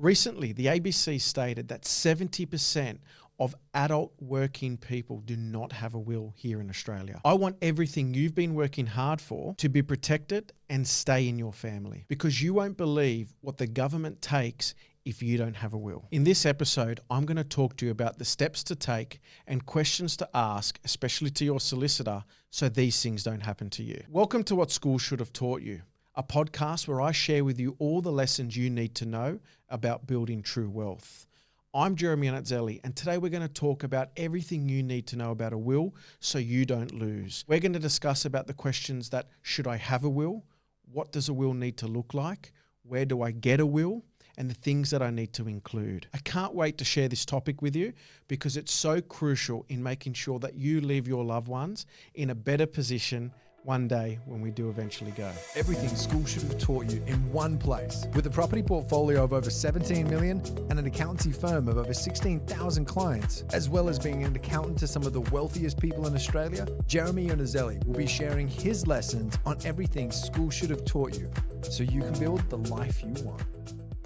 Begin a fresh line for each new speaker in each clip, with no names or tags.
Recently, the ABC stated that 70% of adult working people do not have a will here in Australia. I want everything you've been working hard for to be protected and stay in your family, because you won't believe what the government takes if you don't have a will. In this episode, I'm going to talk to you about the steps to take and questions to ask, especially to your solicitor, so these things don't happen to you. Welcome to What School Should Have Taught You, a podcast where I share with you all the lessons you need to know about building true wealth. I'm Jeremy Anatzelli, and today we're going to talk about everything you need to know about a will so you don't lose. We're going to discuss about the questions that, should I have a will? What does a will need to look like? Where do I get a will? And the things that I need to include. I can't wait to share this topic with you because it's so crucial in making sure that you leave your loved ones in a better position one day when we do eventually go.
Everything school should have taught you in one place. With a property portfolio of over 17 million and an accountancy firm of over 16,000 clients, as well as being an accountant to some of the wealthiest people in Australia, Jeremy Anatzelli will be sharing his lessons on everything school should have taught you so you can build the life you want.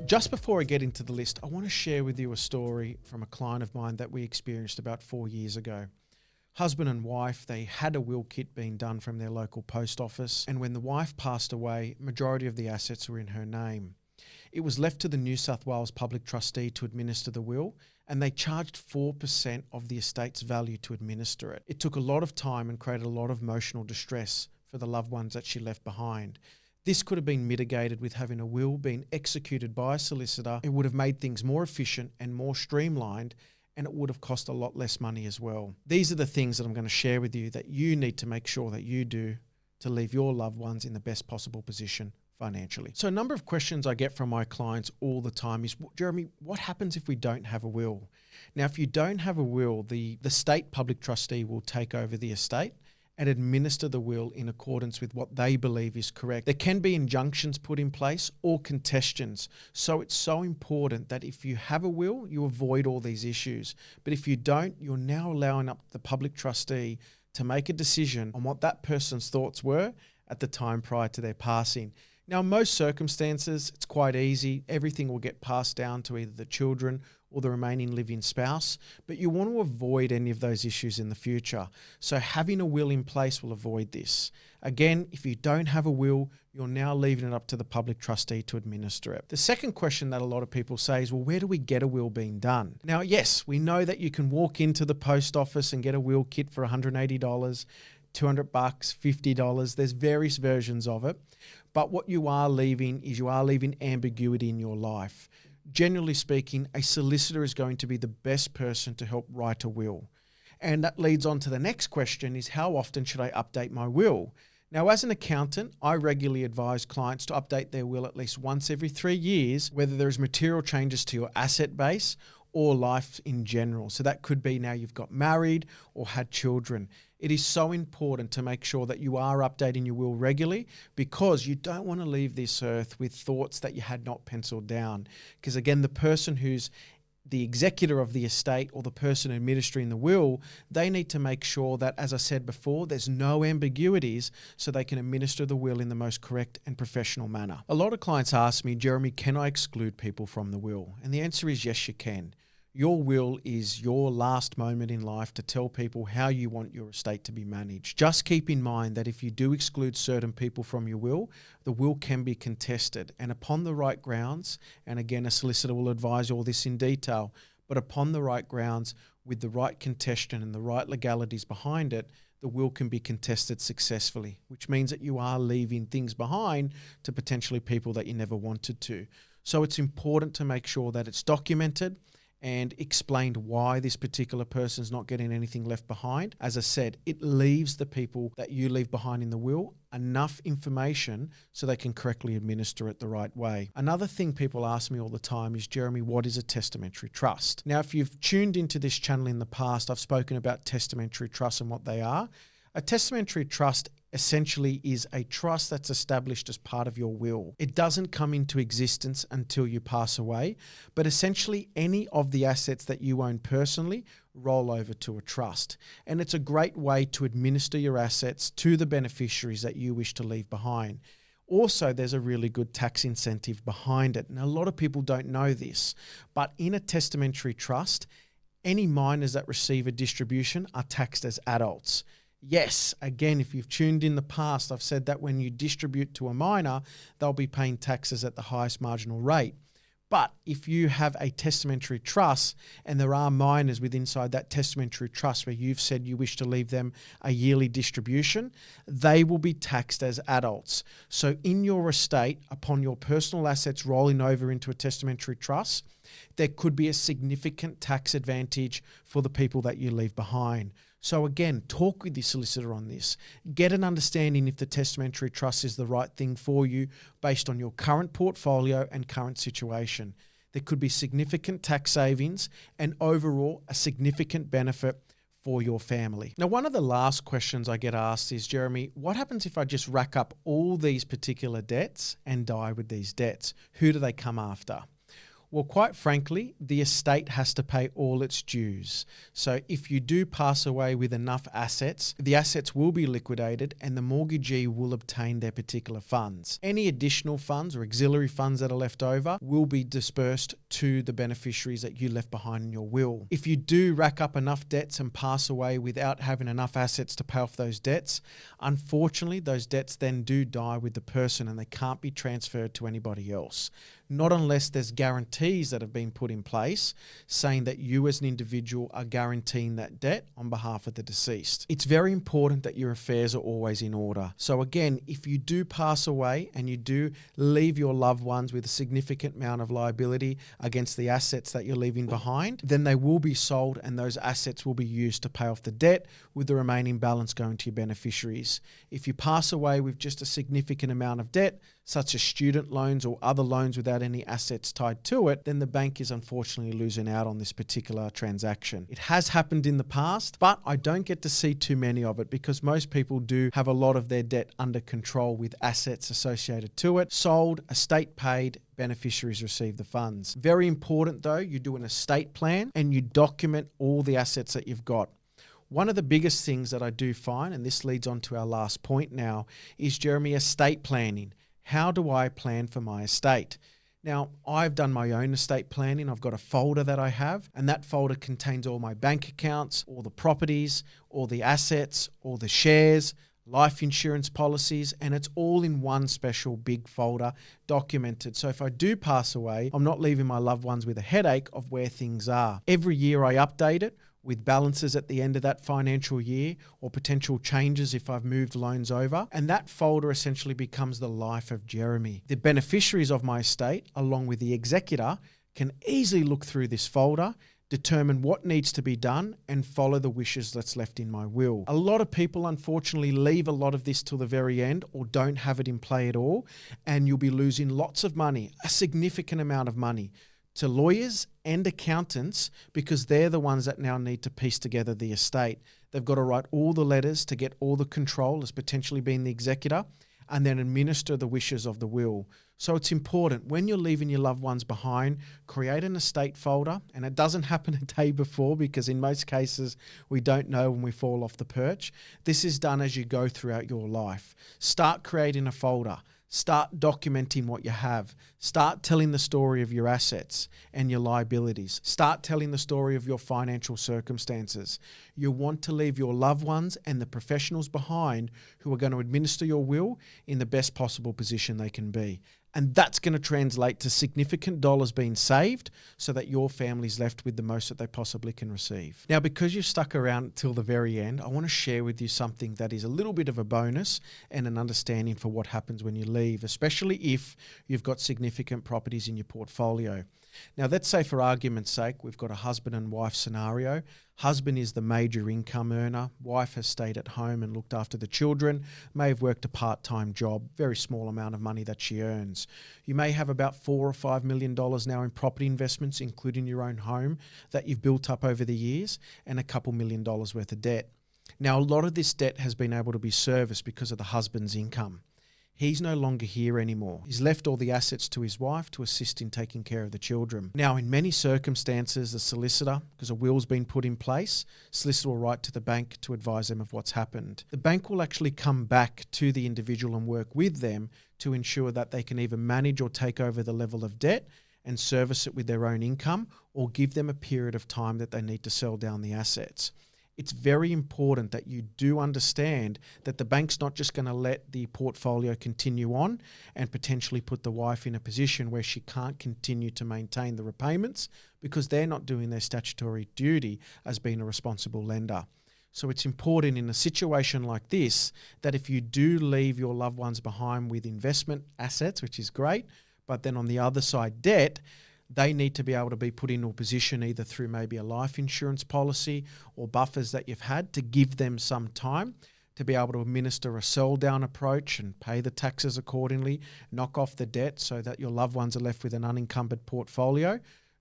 Just before I get into the list, I want to share with you a story from a client of mine that we experienced about 4 years ago. Husband and wife, they had a will kit being done from their local post office, and when the wife passed away, majority of the assets were in her name. It was left to the New South Wales Public Trustee to administer the will, and they charged 4% of the estate's value to administer it. It took a lot of time and created a lot of emotional distress for the loved ones that she left behind. This could have been mitigated with having a will being executed by a solicitor. It would have made things more efficient and more streamlined, and it would have cost a lot less money as well. These are the things that I'm going to share with you that you need to make sure that you do to leave your loved ones in the best possible position financially. So a number of questions I get from my clients all the time is, Jeremy, what happens if we don't have a will? Now, if you don't have a will, the state public trustee will take over the estate and administer the will in accordance with what they believe is correct. There can be injunctions put in place or contestations. So it's so important that if you have a will, you avoid all these issues. But if you don't, you're now allowing up the public trustee to make a decision on what that person's thoughts were at the time prior to their passing. Now, in most circumstances, it's quite easy. Everything will get passed down to either the children or the remaining living spouse, but you want to avoid any of those issues in the future. So having a will in place will avoid this. Again, if you don't have a will, you're now leaving it up to the public trustee to administer it. The second question that a lot of people say is, well, where do we get a will being done? Now, yes, we know that you can walk into the post office and get a will kit for $180, $200, $50. There's various versions of it. But what you are leaving is you are leaving ambiguity in your life. Generally speaking, a solicitor is going to be the best person to help write a will. And that leads on to the next question is, how often should I update my will? Now, as an accountant, I regularly advise clients to update their will at least once every 3 years, whether there's material changes to your asset base or life in general. So that could be now you've got married or had children. It is so important to make sure that you are updating your will regularly, because you don't want to leave this earth with thoughts that you had not penciled down. Because again, the person who's the executor of the estate or the person administering the will, they need to make sure that, as I said before, there's no ambiguities so they can administer the will in the most correct and professional manner. A lot of clients ask me, Jeremy, can I exclude people from the will? And the answer is yes, you can. Your will is your last moment in life to tell people how you want your estate to be managed. Just keep in mind that if you do exclude certain people from your will, the will can be contested. And upon the right grounds, and again, a solicitor will advise all this in detail, but upon the right grounds, with the right contestation and the right legalities behind it, the will can be contested successfully, which means that you are leaving things behind to potentially people that you never wanted to. So it's important to make sure that it's documented and explained why this particular person's not getting anything left behind. As I said, it leaves the people that you leave behind in the will enough information so they can correctly administer it the right way. Another thing people ask me all the time is, Jeremy, what is a testamentary trust? Now, if you've tuned into this channel in the past, I've spoken about testamentary trusts and what they are. A testamentary trust essentially is a trust that's established as part of your will. It doesn't come into existence until you pass away, but essentially any of the assets that you own personally roll over to a trust. And it's a great way to administer your assets to the beneficiaries that you wish to leave behind. Also, there's a really good tax incentive behind it. And a lot of people don't know this, but in a testamentary trust, any minors that receive a distribution are taxed as adults. Yes, again, if you've tuned in the past, I've said that when you distribute to a minor, they'll be paying taxes at the highest marginal rate. But if you have a testamentary trust and there are minors with inside that testamentary trust where you've said you wish to leave them a yearly distribution, they will be taxed as adults. So in your estate, upon your personal assets rolling over into a testamentary trust, there could be a significant tax advantage for the people that you leave behind. So again, talk with your solicitor on this. Get an understanding if the testamentary trust is the right thing for you based on your current portfolio and current situation. There could be significant tax savings and overall a significant benefit for your family. Now, one of the last questions I get asked is, Jeremy, what happens if I just rack up all these particular debts and die with these debts? Who do they come after? Well, quite frankly, the estate has to pay all its dues. So if you do pass away with enough assets, the assets will be liquidated and the mortgagee will obtain their particular funds. Any additional funds or auxiliary funds that are left over will be dispersed to the beneficiaries that you left behind in your will. If you do rack up enough debts and pass away without having enough assets to pay off those debts, unfortunately, those debts then do die with the person and they can't be transferred to anybody else. Not unless there's guarantees that have been put in place saying that you as an individual are guaranteeing that debt on behalf of the deceased. It's very important that your affairs are always in order. So again, if you do pass away and you do leave your loved ones with a significant amount of liability against the assets that you're leaving behind, then they will be sold and those assets will be used to pay off the debt with the remaining balance going to your beneficiaries. If you pass away with just a significant amount of debt, such as student loans or other loans without any assets tied to it, then the bank is unfortunately losing out on this particular transaction. It has happened in the past, but I don't get to see too many of it because most people do have a lot of their debt under control with assets associated to it. Sold, estate paid, beneficiaries receive the funds. Very important though, you do an estate plan and you document all the assets that you've got. One of the biggest things that I do find, and this leads on to our last point now, is, Jeremy, estate planning. How do I plan for my estate? Now, I've done my own estate planning. I've got a folder that I have, and that folder contains all my bank accounts, all the properties, all the assets, all the shares, life insurance policies, and it's all in one special big folder documented. So if I do pass away, I'm not leaving my loved ones with a headache of where things are. Every year I update it with balances at the end of that financial year or potential changes if I've moved loans over. And that folder essentially becomes the life of Jeremy. The beneficiaries of my estate, along with the executor, can easily look through this folder, determine what needs to be done, and follow the wishes that's left in my will. A lot of people, unfortunately, leave a lot of this till the very end or don't have it in play at all, and you'll be losing lots of money, a significant amount of money, to lawyers and accountants because they're the ones that now need to piece together the estate. They've got to write all the letters to get all the control as potentially being the executor and then administer the wishes of the will. So it's important when you're leaving your loved ones behind, create an estate folder, and it doesn't happen a day before because in most cases we don't know when we fall off the perch. This is done as you go throughout your life. Start creating a folder. Start documenting what you have. Start telling the story of your assets and your liabilities. Start telling the story of your financial circumstances. You want to leave your loved ones and the professionals behind who are going to administer your will in the best possible position they can be. And that's going to translate to significant dollars being saved so that your family's left with the most that they possibly can receive. Now, because you've stuck around till the very end, I want to share with you something that is a little bit of a bonus and an understanding for what happens when you leave, especially if you've got significant properties in your portfolio. Now, let's say for argument's sake, we've got a husband and wife scenario. Husband is the major income earner. Wife has stayed at home and looked after the children, may have worked a part-time job, very small amount of money that she earns. You may have about $4 or $5 million now in property investments, including your own home that you've built up over the years, and a couple $1 million worth of debt. Now, a lot of this debt has been able to be serviced because of the husband's income. He's no longer here anymore. He's left all the assets to his wife to assist in taking care of the children. Now, in many circumstances, the solicitor, because a will's been put in place, solicitor will write to the bank to advise them of what's happened. The bank will actually come back to the individual and work with them to ensure that they can either manage or take over the level of debt and service it with their own income, or give them a period of time that they need to sell down the assets. It's very important that you do understand that the bank's not just going to let the portfolio continue on and potentially put the wife in a position where she can't continue to maintain the repayments because they're not doing their statutory duty as being a responsible lender. So it's important in a situation like this that if you do leave your loved ones behind with investment assets, which is great, but then on the other side, debt, they need to be able to be put into a position either through maybe a life insurance policy or buffers that you've had to give them some time to be able to administer a sell down approach and pay the taxes accordingly, knock off the debt so that your loved ones are left with an unencumbered portfolio.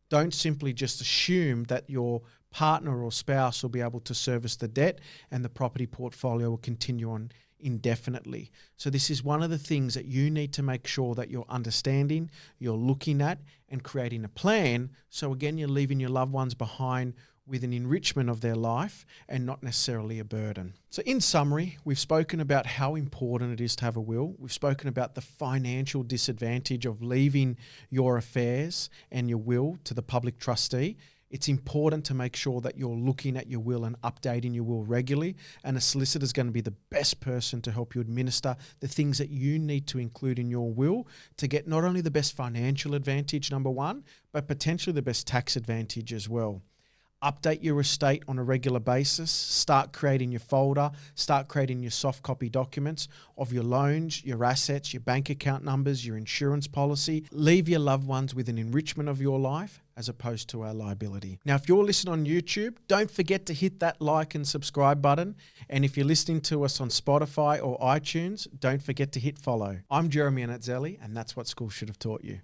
Don't simply just assume that your partner or spouse will be able to service the debt and the property portfolio will continue on indefinitely. So this is one of the things that you need to make sure that you're understanding, you're looking at and creating a plan. So again, you're leaving your loved ones behind with an enrichment of their life and not necessarily a burden. So in summary, we've spoken about how important it is to have a will. We've spoken about the financial disadvantage of leaving your affairs and your will to the public trustee. It's important to make sure that you're looking at your will and updating your will regularly, and a solicitor is going to be the best person to help you administer the things that you need to include in your will to get not only the best financial advantage, number one, but potentially the best tax advantage as well. Update your estate on a regular basis. Start creating your folder. Start creating your soft copy documents of your loans, your assets, your bank account numbers, your insurance policy. Leave your loved ones with an enrichment of your life as opposed to a liability. Now, if you're listening on YouTube, don't forget to hit that like and subscribe button. And if you're listening to us on Spotify or iTunes, don't forget to hit follow. I'm Jeremy Anatzelli, and that's what school should have taught you.